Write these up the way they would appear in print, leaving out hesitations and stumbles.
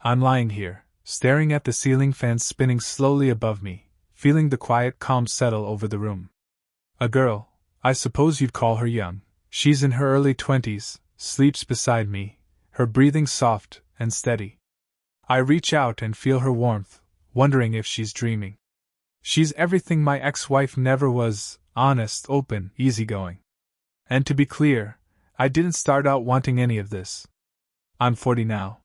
I'm lying here, staring at the ceiling fan spinning slowly above me, feeling the quiet calm settle over the room. A girl, I suppose you'd call her young. She's in her early 20s, sleeps beside me, her breathing soft and steady. I reach out and feel her warmth, wondering if she's dreaming. She's everything my ex-wife never was: honest, open, easygoing. And to be clear, I didn't start out wanting any of this. I'm 40 now.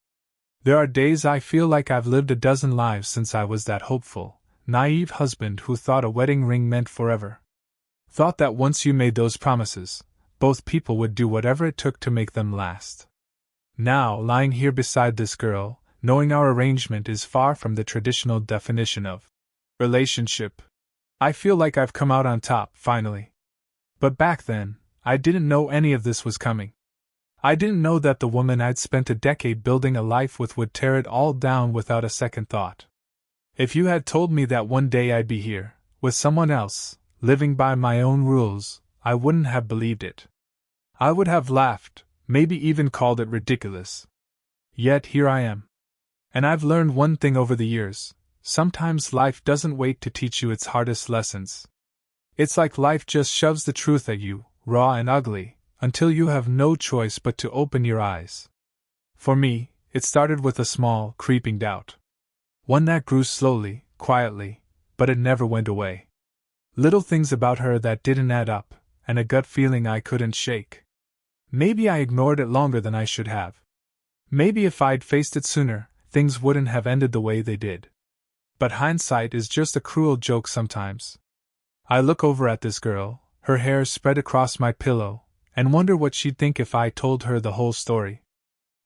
There are days I feel like I've lived a dozen lives since I was that hopeful, naive husband who thought a wedding ring meant forever. Thought that once you made those promises, both people would do whatever it took to make them last. Now, lying here beside this girl, knowing our arrangement is far from the traditional definition of relationship, I feel like I've come out on top, finally. But back then, I didn't know any of this was coming. I didn't know that the woman I'd spent a decade building a life with would tear it all down without a second thought. If you had told me that one day I'd be here, with someone else, living by my own rules, I wouldn't have believed it. I would have laughed, maybe even called it ridiculous. Yet here I am. And I've learned one thing over the years: sometimes life doesn't wait to teach you its hardest lessons. It's like life just shoves the truth at you, raw and ugly, until you have no choice but to open your eyes. For me, it started with a small, creeping doubt. One that grew slowly, quietly, but it never went away. Little things about her that didn't add up, and a gut feeling I couldn't shake. Maybe I ignored it longer than I should have. Maybe if I'd faced it sooner, things wouldn't have ended the way they did. But hindsight is just a cruel joke sometimes. I look over at this girl, her hair spread across my pillow, and wonder what she'd think if I told her the whole story.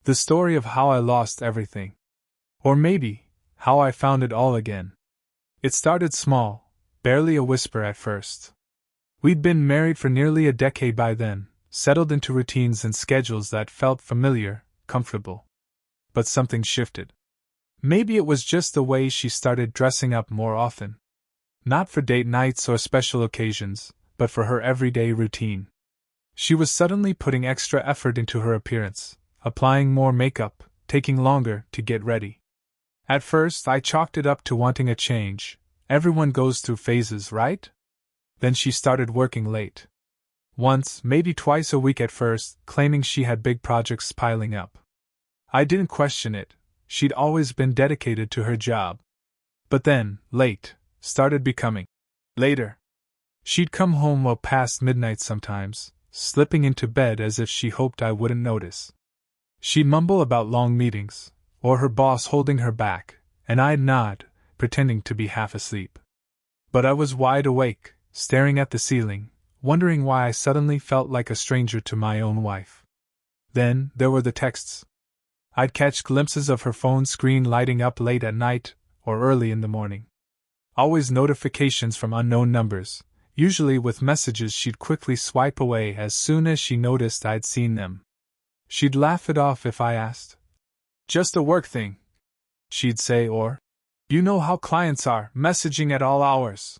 The story of how I lost everything. Or maybe, how I found it all again. It started small, barely a whisper at first. We'd been married for nearly a decade by then, settled into routines and schedules that felt familiar, comfortable. But something shifted. Maybe it was just the way she started dressing up more often. Not for date nights or special occasions, but for her everyday routine. She was suddenly putting extra effort into her appearance, applying more makeup, taking longer to get ready. At first, I chalked it up to wanting a change. Everyone goes through phases, right? Then she started working late. Once, maybe twice a week at first, claiming she had big projects piling up. I didn't question it. She'd always been dedicated to her job. But then, late, started becoming later. She'd come home well past midnight sometimes, slipping into bed as if she hoped I wouldn't notice. She'd mumble about long meetings, or her boss holding her back, and I'd nod, pretending to be half asleep. But I was wide awake, staring at the ceiling, wondering why I suddenly felt like a stranger to my own wife. Then, there were the texts. I'd catch glimpses of her phone screen lighting up late at night, or early in the morning. Always notifications from unknown numbers, usually with messages she'd quickly swipe away as soon as she noticed I'd seen them. She'd laugh it off if I asked. "Just a work thing," she'd say, or, "You know how clients are, messaging at all hours."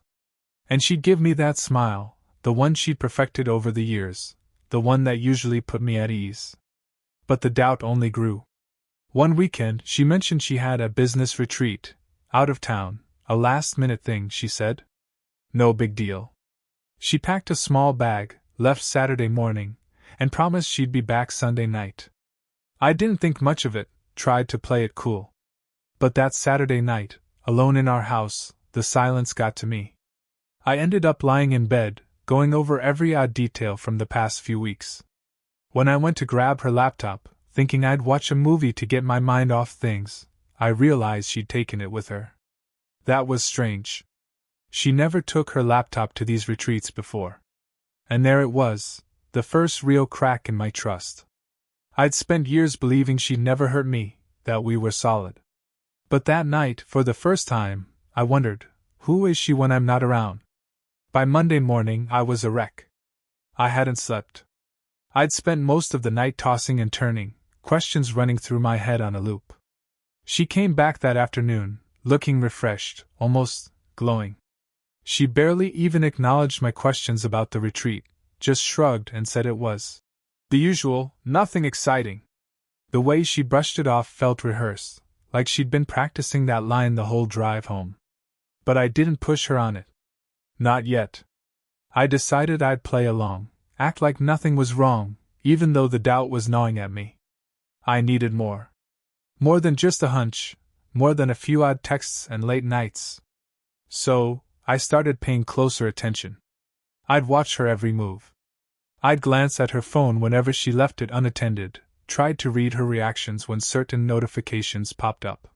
And she'd give me that smile, the one she'd perfected over the years, the one that usually put me at ease. But the doubt only grew. One weekend, she mentioned she had a business retreat, out of town, a last-minute thing, she said. No big deal. She packed a small bag, left Saturday morning, and promised she'd be back Sunday night. I didn't think much of it, tried to play it cool. But that Saturday night, alone in our house, the silence got to me. I ended up lying in bed, going over every odd detail from the past few weeks. When I went to grab her laptop, thinking I'd watch a movie to get my mind off things, I realized she'd taken it with her. That was strange. She never took her laptop to these retreats before. And there it was, the first real crack in my trust. I'd spent years believing she'd never hurt me, that we were solid. But that night, for the first time, I wondered, who is she when I'm not around? By Monday morning, I was a wreck. I hadn't slept. I'd spent most of the night tossing and turning, questions running through my head on a loop. She came back that afternoon, looking refreshed, almost glowing. She barely even acknowledged my questions about the retreat, just shrugged and said it was the usual, nothing exciting. The way she brushed it off felt rehearsed, like she'd been practicing that line the whole drive home. But I didn't push her on it. Not yet. I decided I'd play along, act like nothing was wrong, even though the doubt was gnawing at me. I needed more. More than just a hunch, more than a few odd texts and late nights. So, I started paying closer attention. I'd watch her every move. I'd glance at her phone whenever she left it unattended, tried to read her reactions when certain notifications popped up.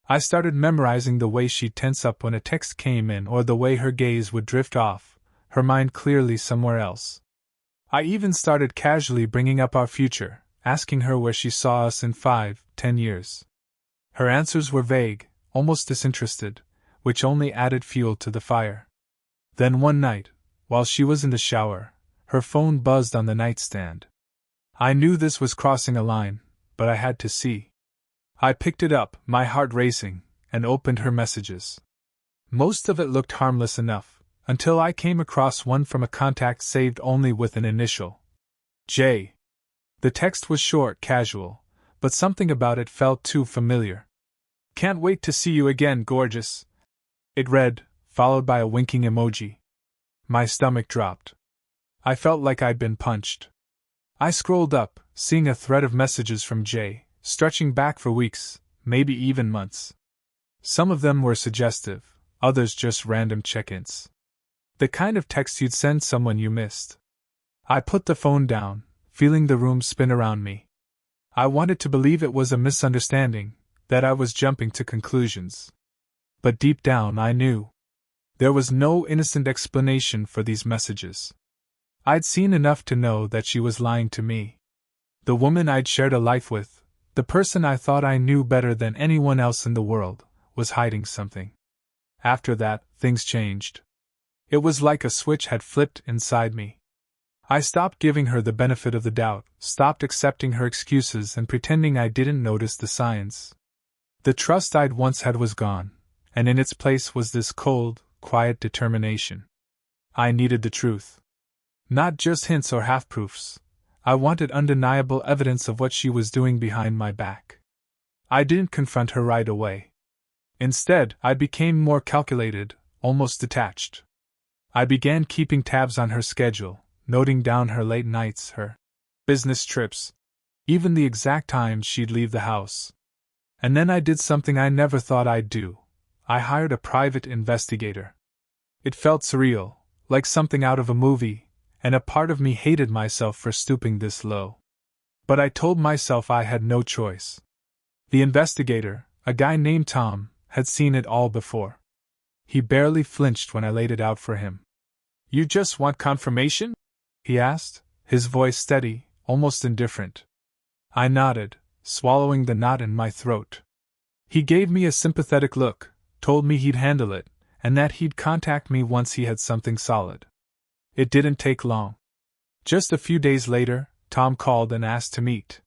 I started memorizing the way she'd tense up when a text came in or the way her gaze would drift off, her mind clearly somewhere else. I even started casually bringing up our future, asking her where she saw us in 5, 10 years. Her answers were vague, almost disinterested, which only added fuel to the fire. Then one night, while she was in the shower, her phone buzzed on the nightstand. I knew this was crossing a line, but I had to see. I picked it up, my heart racing, and opened her messages. Most of it looked harmless enough, until I came across one from a contact saved only with an initial. J. The text was short, casual, but something about it felt too familiar. "Can't wait to see you again, gorgeous," it read, followed by a winking emoji. My stomach dropped. I felt like I'd been punched. I scrolled up, seeing a thread of messages from Jay, stretching back for weeks, maybe even months. Some of them were suggestive, others just random check-ins. The kind of text you'd send someone you missed. I put the phone down, feeling the room spin around me. I wanted to believe it was a misunderstanding, that I was jumping to conclusions. But deep down I knew. There was no innocent explanation for these messages. I'd seen enough to know that she was lying to me. The woman I'd shared a life with, the person I thought I knew better than anyone else in the world, was hiding something. After that, things changed. It was like a switch had flipped inside me. I stopped giving her the benefit of the doubt, stopped accepting her excuses and pretending I didn't notice the signs. The trust I'd once had was gone, and in its place was this cold, quiet determination. I needed the truth. Not just hints or half-proofs. I wanted undeniable evidence of what she was doing behind my back. I didn't confront her right away. Instead, I became more calculated, almost detached. I began keeping tabs on her schedule, noting down her late nights, her business trips, even the exact times she'd leave the house. And then I did something I never thought I'd do. I hired a private investigator. It felt surreal, like something out of a movie, and a part of me hated myself for stooping this low. But I told myself I had no choice. The investigator, a guy named Tom, had seen it all before. He barely flinched when I laid it out for him. "You just want confirmation?" he asked, his voice steady, almost indifferent. I nodded, swallowing the knot in my throat. He gave me a sympathetic look, told me he'd handle it, and that he'd contact me once he had something solid. It didn't take long. Just a few days later, Tom called and asked to meet.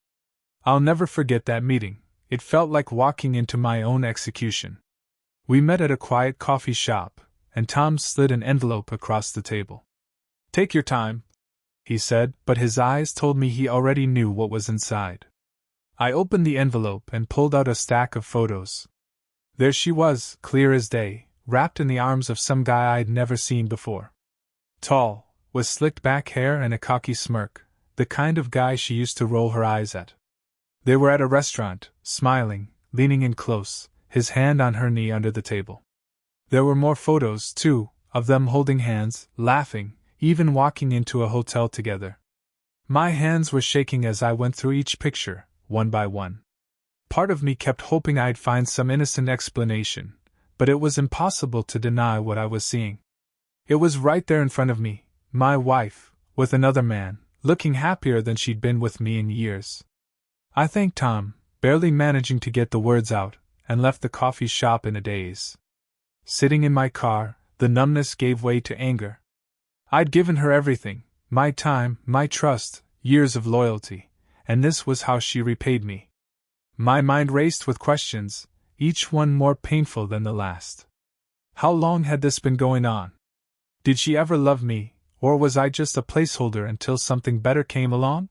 I'll never forget that meeting. It felt like walking into my own execution. We met at a quiet coffee shop, and Tom slid an envelope across the table. "Take your time," he said, but his eyes told me he already knew what was inside. I opened the envelope and pulled out a stack of photos. There she was, clear as day, wrapped in the arms of some guy I'd never seen before. Tall, with slicked back hair and a cocky smirk, the kind of guy she used to roll her eyes at. They were at a restaurant, smiling, leaning in close, his hand on her knee under the table. There were more photos, too, of them holding hands, laughing, even walking into a hotel together. My hands were shaking as I went through each picture, one by one. Part of me kept hoping I'd find some innocent explanation, but it was impossible to deny what I was seeing. It was right there in front of me, my wife, with another man, looking happier than she'd been with me in years. I thanked Tom, barely managing to get the words out, and left the coffee shop in a daze. Sitting in my car, the numbness gave way to anger. I'd given her everything, my time, my trust, years of loyalty, and this was how she repaid me. My mind raced with questions, each one more painful than the last. How long had this been going on? Did she ever love me, or was I just a placeholder until something better came along?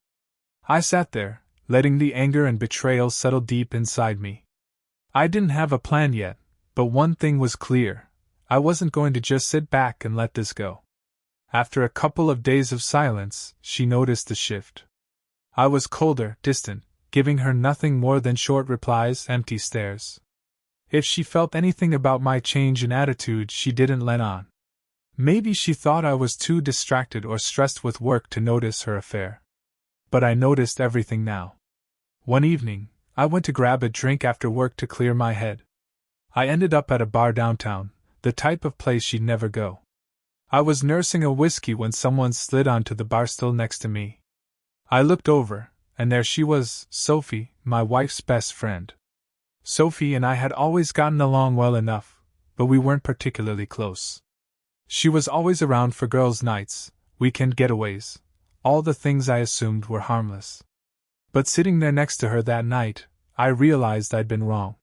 I sat there, letting the anger and betrayal settle deep inside me. I didn't have a plan yet, but one thing was clear. I wasn't going to just sit back and let this go. After a couple of days of silence, she noticed the shift. I was colder, distant, giving her nothing more than short replies, empty stares. If she felt anything about my change in attitude, she didn't let on. Maybe she thought I was too distracted or stressed with work to notice her affair. But I noticed everything now. One evening, I went to grab a drink after work to clear my head. I ended up at a bar downtown, the type of place she'd never go. I was nursing a whiskey when someone slid onto the bar stool next to me. I looked over, and there she was, Sophie, my wife's best friend. Sophie and I had always gotten along well enough, but we weren't particularly close. She was always around for girls' nights, weekend getaways, all the things I assumed were harmless. But sitting there next to her that night, I realized I'd been wrong.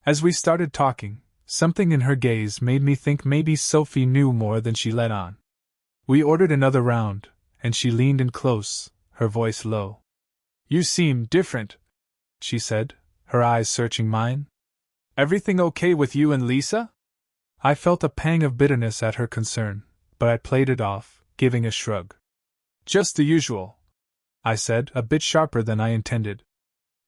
As we started talking, something in her gaze made me think maybe Sophie knew more than she let on. We ordered another round, and she leaned in close, her voice low. "You seem different," she said, her eyes searching mine. "Everything okay with you and Lisa?" I felt a pang of bitterness at her concern, but I played it off, giving a shrug. "Just the usual," I said, a bit sharper than I intended.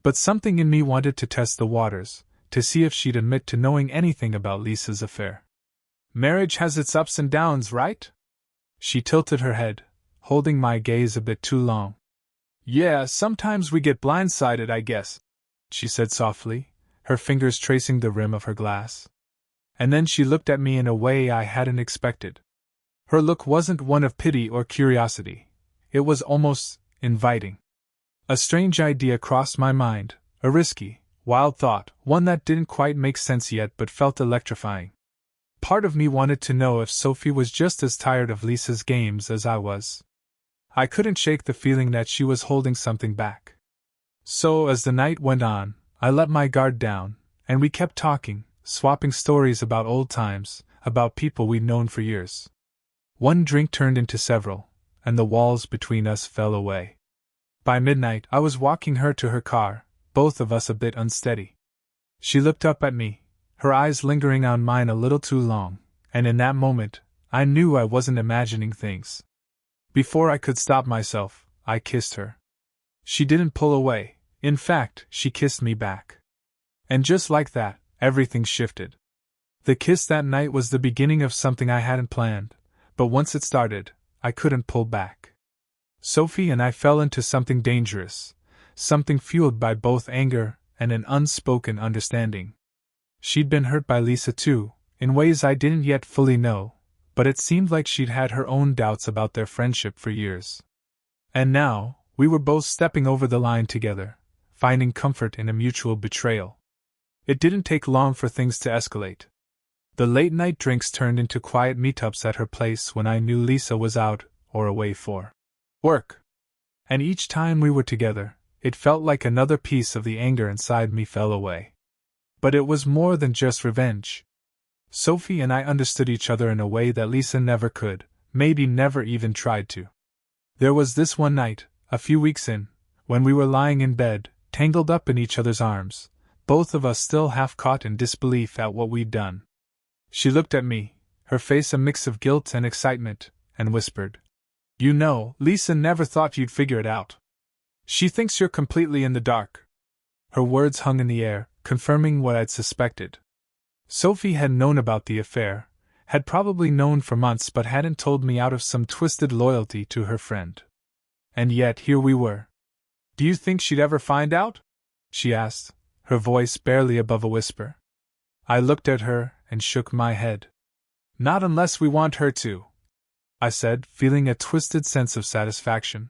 But something in me wanted to test the waters, to see if she'd admit to knowing anything about Lisa's affair. "Marriage has its ups and downs, right?" She tilted her head, holding my gaze a bit too long. "Yeah, sometimes we get blindsided, I guess," she said softly, her fingers tracing the rim of her glass. And then she looked at me in a way I hadn't expected. Her look wasn't one of pity or curiosity. It was almost inviting. A strange idea crossed my mind, a risky, wild thought, one that didn't quite make sense yet but felt electrifying. Part of me wanted to know if Sophie was just as tired of Lisa's games as I was. I couldn't shake the feeling that she was holding something back. So, as the night went on, I let my guard down, and we kept talking, swapping stories about old times, about people we'd known for years. One drink turned into several, and the walls between us fell away. By midnight, I was walking her to her car, both of us a bit unsteady. She looked up at me, her eyes lingering on mine a little too long, and in that moment, I knew I wasn't imagining things. Before I could stop myself, I kissed her. She didn't pull away, in fact, she kissed me back. And just like that, everything shifted. The kiss that night was the beginning of something I hadn't planned, but once it started, I couldn't pull back. Sophie and I fell into something dangerous, something fueled by both anger and an unspoken understanding. She'd been hurt by Lisa too, in ways I didn't yet fully know, but it seemed like she'd had her own doubts about their friendship for years. And now, we were both stepping over the line together, finding comfort in a mutual betrayal. It didn't take long for things to escalate. The late-night drinks turned into quiet meetups at her place when I knew Lisa was out or away for work. And each time we were together, it felt like another piece of the anger inside me fell away. But it was more than just revenge. Sophie and I understood each other in a way that Lisa never could, maybe never even tried to. There was this one night, a few weeks in, when we were lying in bed, tangled up in each other's arms, both of us still half caught in disbelief at what we'd done. She looked at me, her face a mix of guilt and excitement, and whispered, "You know, Lisa never thought you'd figure it out. She thinks you're completely in the dark." Her words hung in the air, confirming what I'd suspected. Sophie had known about the affair, had probably known for months but hadn't told me out of some twisted loyalty to her friend. And yet here we were. "Do you think she'd ever find out?" she asked, her voice barely above a whisper. I looked at her and shook my head. "Not unless we want her to," I said, feeling a twisted sense of satisfaction.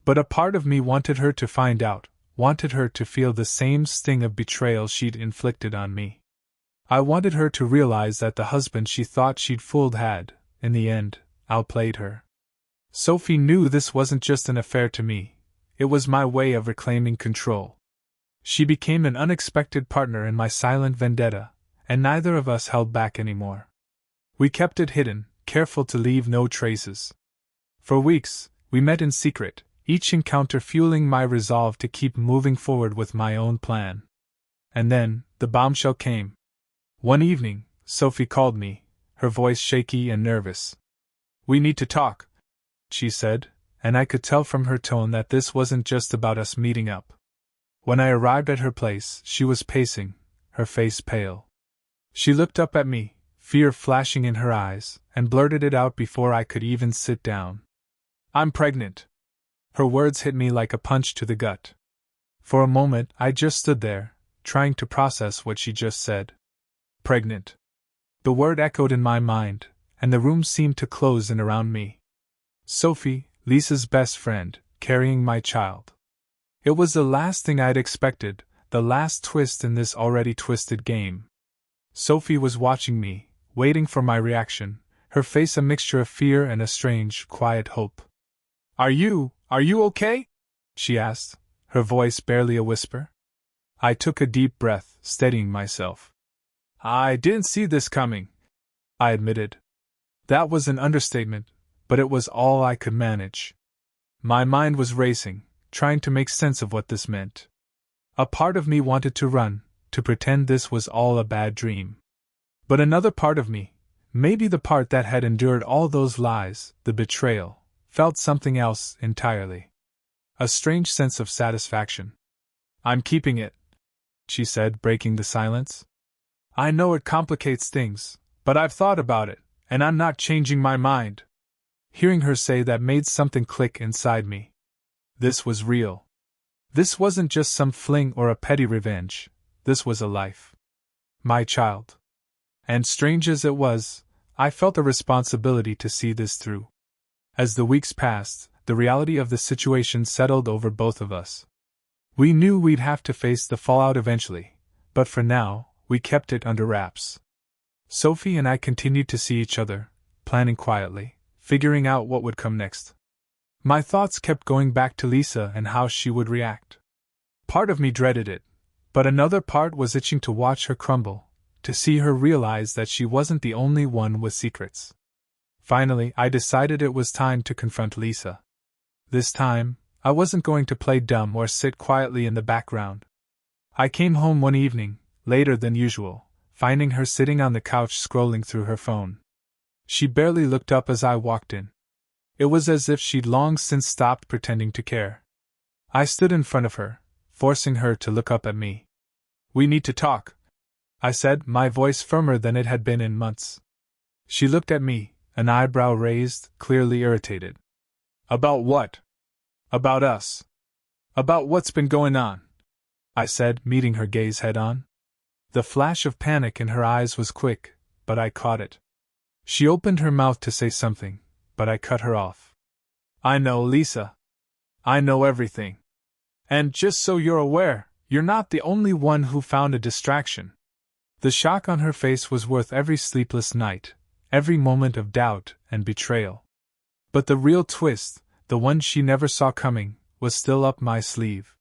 But a part of me wanted her to find out, wanted her to feel the same sting of betrayal she'd inflicted on me. I wanted her to realize that the husband she thought she'd fooled had, in the end, outplayed her. Sophie knew this wasn't just an affair to me, it was my way of reclaiming control. She became an unexpected partner in my silent vendetta, and neither of us held back anymore. We kept it hidden, careful to leave no traces. For weeks, we met in secret, each encounter fueling my resolve to keep moving forward with my own plan. And then, the bombshell came. One evening, Sophie called me, her voice shaky and nervous. "We need to talk," she said, and I could tell from her tone that this wasn't just about us meeting up. When I arrived at her place, she was pacing, her face pale. She looked up at me, fear flashing in her eyes, and blurted it out before I could even sit down. "I'm pregnant." Her words hit me like a punch to the gut. For a moment, I just stood there, trying to process what she just said. Pregnant. The word echoed in my mind, and the room seemed to close in around me. Sophie, Lisa's best friend, carrying my child. It was the last thing I'd expected, the last twist in this already twisted game. Sophie was watching me, waiting for my reaction, her face a mixture of fear and a strange, quiet hope. Are you okay?" she asked, her voice barely a whisper. I took a deep breath, steadying myself. "I didn't see this coming," I admitted. That was an understatement, but it was all I could manage. My mind was racing, trying to make sense of what this meant. A part of me wanted to run, to pretend this was all a bad dream. But another part of me, maybe the part that had endured all those lies, the betrayal, felt something else entirely. A strange sense of satisfaction. "I'm keeping it," she said, breaking the silence. "I know it complicates things, but I've thought about it, and I'm not changing my mind." Hearing her say that made something click inside me. This was real. This wasn't just some fling or a petty revenge. This was a life. My child. And strange as it was, I felt a responsibility to see this through. As the weeks passed, the reality of the situation settled over both of us. We knew we'd have to face the fallout eventually, but for now, we kept it under wraps. Sophie and I continued to see each other, planning quietly, figuring out what would come next. My thoughts kept going back to Lisa and how she would react. Part of me dreaded it, but another part was itching to watch her crumble, to see her realize that she wasn't the only one with secrets. Finally, I decided it was time to confront Lisa. This time, I wasn't going to play dumb or sit quietly in the background. I came home one evening, later than usual, finding her sitting on the couch scrolling through her phone. She barely looked up as I walked in. It was as if she'd long since stopped pretending to care. I stood in front of her, forcing her to look up at me. "We need to talk," I said, my voice firmer than it had been in months. She looked at me, an eyebrow raised, clearly irritated. "About what?" "About us. About what's been going on," I said, meeting her gaze head-on. The flash of panic in her eyes was quick, but I caught it. She opened her mouth to say something, but I cut her off. "I know, Lisa. I know everything. And just so you're aware, you're not the only one who found a distraction." The shock on her face was worth every sleepless night, every moment of doubt and betrayal. But the real twist, the one she never saw coming, was still up my sleeve.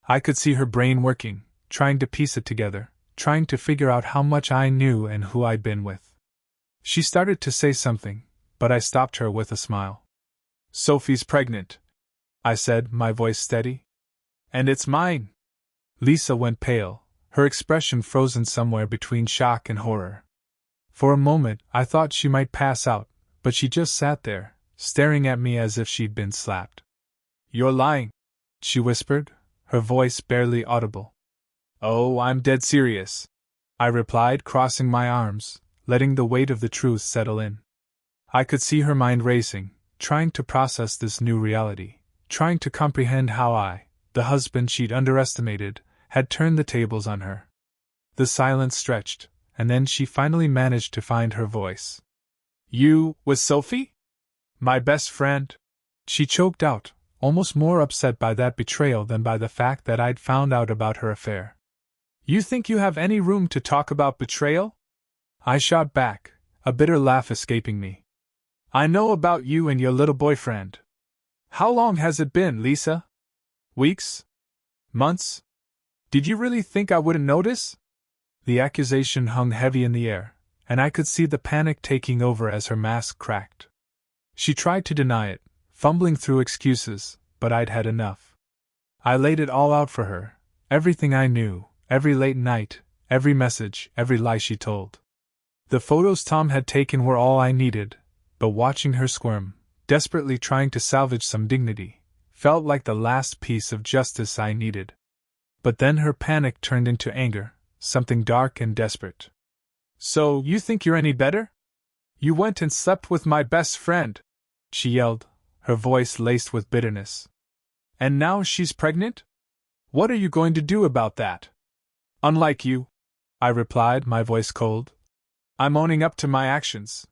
I could see her brain working, trying to piece it together, trying to figure out how much I knew and who I'd been with. She started to say something, but I stopped her with a smile. "Sophie's pregnant," I said, my voice steady. "And it's mine." Lisa went pale, her expression frozen somewhere between shock and horror. For a moment, I thought she might pass out, but she just sat there, staring at me as if she'd been slapped. "You're lying," she whispered, her voice barely audible. "Oh, I'm dead serious," I replied, crossing my arms, letting the weight of the truth settle in. I could see her mind racing, trying to process this new reality, trying to comprehend how I, the husband she'd underestimated, had turned the tables on her. The silence stretched, and then she finally managed to find her voice. "You, with Sophie? My best friend?" she choked out, almost more upset by that betrayal than by the fact that I'd found out about her affair. "You think you have any room to talk about betrayal?" I shot back, a bitter laugh escaping me. "I know about you and your little boyfriend. How long has it been, Lisa? Weeks? Months? Did you really think I wouldn't notice?" The accusation hung heavy in the air, and I could see the panic taking over as her mask cracked. She tried to deny it, fumbling through excuses, but I'd had enough. I laid it all out for her, everything I knew, every late night, every message, every lie she told. The photos Tom had taken were all I needed, but watching her squirm, desperately trying to salvage some dignity, felt like the last piece of justice I needed. But then her panic turned into anger, something dark and desperate. "So, you think you're any better? You went and slept with my best friend," she yelled, her voice laced with bitterness. "And now she's pregnant? What are you going to do about that?" "Unlike you," I replied, my voice cold. "I'm owning up to my actions.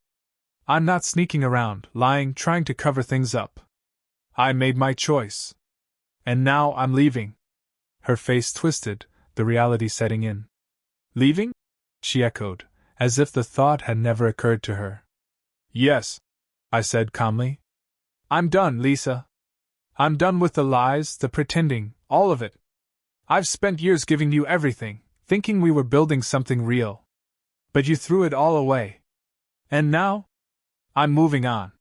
I'm not sneaking around, lying, trying to cover things up. I made my choice. And now I'm leaving." Her face twisted, the reality setting in. "Leaving?" she echoed, as if the thought had never occurred to her. "Yes," I said calmly. "I'm done, Lisa. I'm done with the lies, the pretending, all of it. I've spent years giving you everything, thinking we were building something real. But you threw it all away. And now? I'm moving on."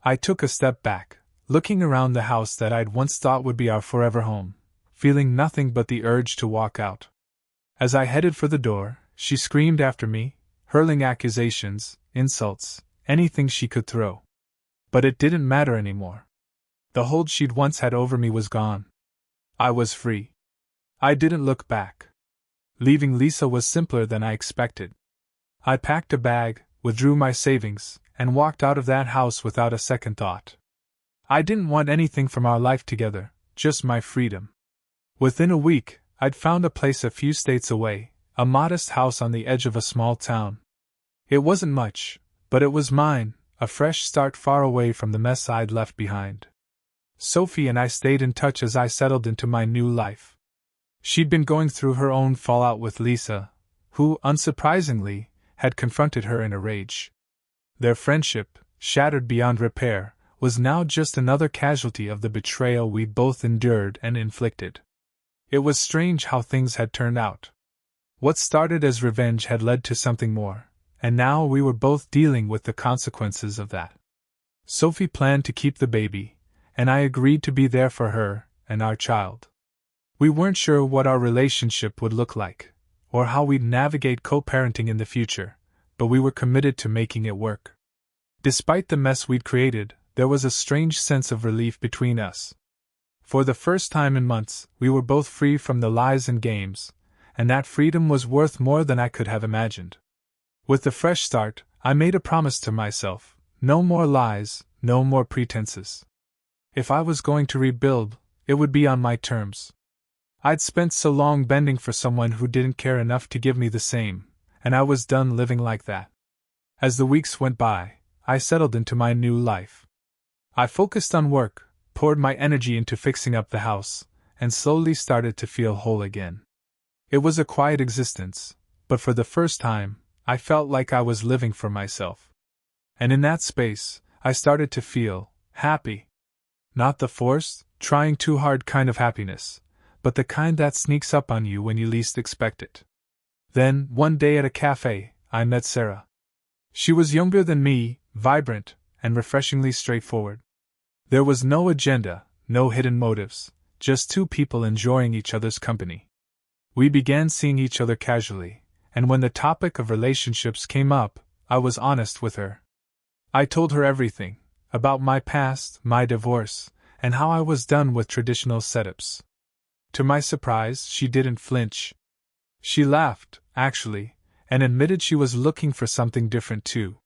I took a step back, looking around the house that I'd once thought would be our forever home, feeling nothing but the urge to walk out. As I headed for the door, she screamed after me, hurling accusations, insults, anything she could throw. But it didn't matter anymore. The hold she'd once had over me was gone. I was free. I didn't look back. Leaving Lisa was simpler than I expected. I packed a bag, withdrew my savings, and walked out of that house without a second thought. I didn't want anything from our life together, just my freedom. Within a week, I'd found a place a few states away, a modest house on the edge of a small town. It wasn't much, but it was mine, a fresh start far away from the mess I'd left behind. Sophie and I stayed in touch as I settled into my new life. She'd been going through her own fallout with Lisa, who, unsurprisingly, had confronted her in a rage. Their friendship, shattered beyond repair, was now just another casualty of the betrayal we'd both endured and inflicted. It was strange how things had turned out. What started as revenge had led to something more, and now we were both dealing with the consequences of that. Sophie planned to keep the baby, and I agreed to be there for her and our child. We weren't sure what our relationship would look like, or how we'd navigate co-parenting in the future, but we were committed to making it work. Despite the mess we'd created, there was a strange sense of relief between us. For the first time in months, we were both free from the lies and games, and that freedom was worth more than I could have imagined. With the fresh start, I made a promise to myself: no more lies, no more pretenses. If I was going to rebuild, it would be on my terms. I'd spent so long bending for someone who didn't care enough to give me the same, and I was done living like that. As the weeks went by, I settled into my new life. I focused on work, poured my energy into fixing up the house, and slowly started to feel whole again. It was a quiet existence, but for the first time, I felt like I was living for myself. And in that space, I started to feel happy. Not the forced, trying too hard kind of happiness, but the kind that sneaks up on you when you least expect it. Then, one day at a cafe, I met Sarah. She was younger than me, vibrant, and refreshingly straightforward. There was no agenda, no hidden motives, just two people enjoying each other's company. We began seeing each other casually, and when the topic of relationships came up, I was honest with her. I told her everything, about my past, my divorce, and how I was done with traditional setups. To my surprise, she didn't flinch. She laughed, actually, and admitted she was looking for something different too.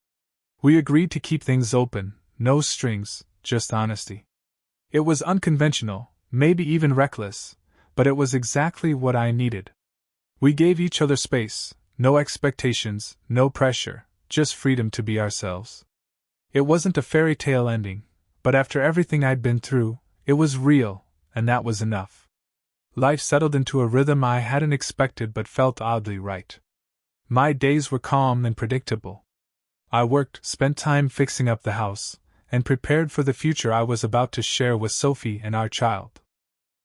We agreed to keep things open, no strings, just honesty. It was unconventional, maybe even reckless, but it was exactly what I needed. We gave each other space, no expectations, no pressure, just freedom to be ourselves. It wasn't a fairy tale ending, but after everything I'd been through, it was real, and that was enough. Life settled into a rhythm I hadn't expected but felt oddly right. My days were calm and predictable. I worked, spent time fixing up the house, and prepared for the future I was about to share with Sophie and our child.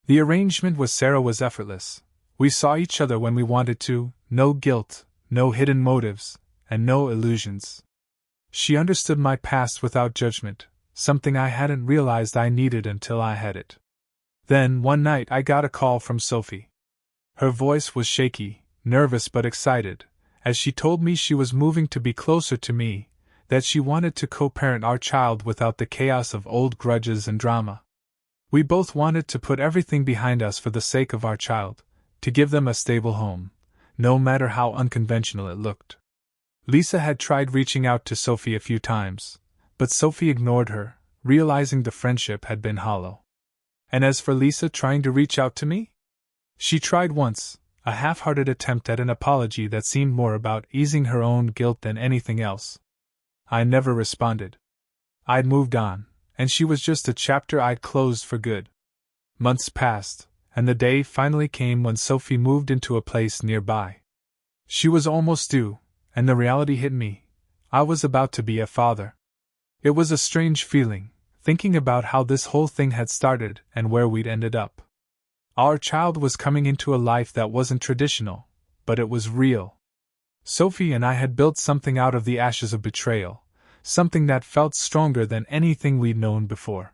The arrangement with Sarah was effortless. We saw each other when we wanted to, no guilt, no hidden motives, and no illusions. She understood my past without judgment, something I hadn't realized I needed until I had it. Then, one night, I got a call from Sophie. Her voice was shaky, nervous but excited, as she told me she was moving to be closer to me, that she wanted to co-parent our child without the chaos of old grudges and drama. We both wanted to put everything behind us for the sake of our child, to give them a stable home, no matter how unconventional it looked. Lisa had tried reaching out to Sophie a few times, but Sophie ignored her, realizing the friendship had been hollow. And as for Lisa trying to reach out to me? She tried once, a half-hearted attempt at an apology that seemed more about easing her own guilt than anything else. I never responded. I'd moved on, and she was just a chapter I'd closed for good. Months passed, and the day finally came when Sophie moved into a place nearby. She was almost due, and the reality hit me. I was about to be a father. It was a strange feeling, thinking about how this whole thing had started and where we'd ended up. Our child was coming into a life that wasn't traditional, but it was real. Sophie and I had built something out of the ashes of betrayal, something that felt stronger than anything we'd known before.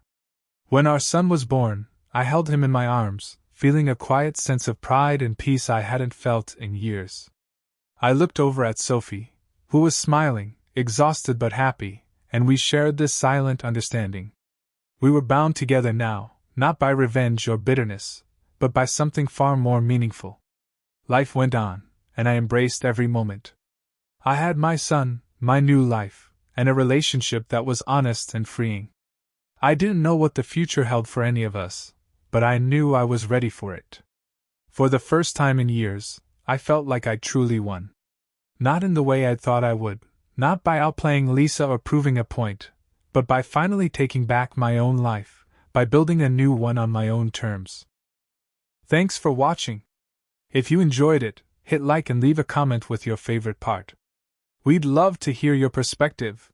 When our son was born, I held him in my arms, feeling a quiet sense of pride and peace I hadn't felt in years. I looked over at Sophie, who was smiling, exhausted but happy, and we shared this silent understanding. We were bound together now, not by revenge or bitterness, but by something far more meaningful. Life went on, and I embraced every moment. I had my son, my new life, and a relationship that was honest and freeing. I didn't know what the future held for any of us, but I knew I was ready for it. For the first time in years, I felt like I'd truly won. Not in the way I'd thought I would, not by outplaying Lisa or proving a point, but by finally taking back my own life, by building a new one on my own terms. Thanks for watching. If you enjoyed it, hit like and leave a comment with your favorite part. We'd love to hear your perspective.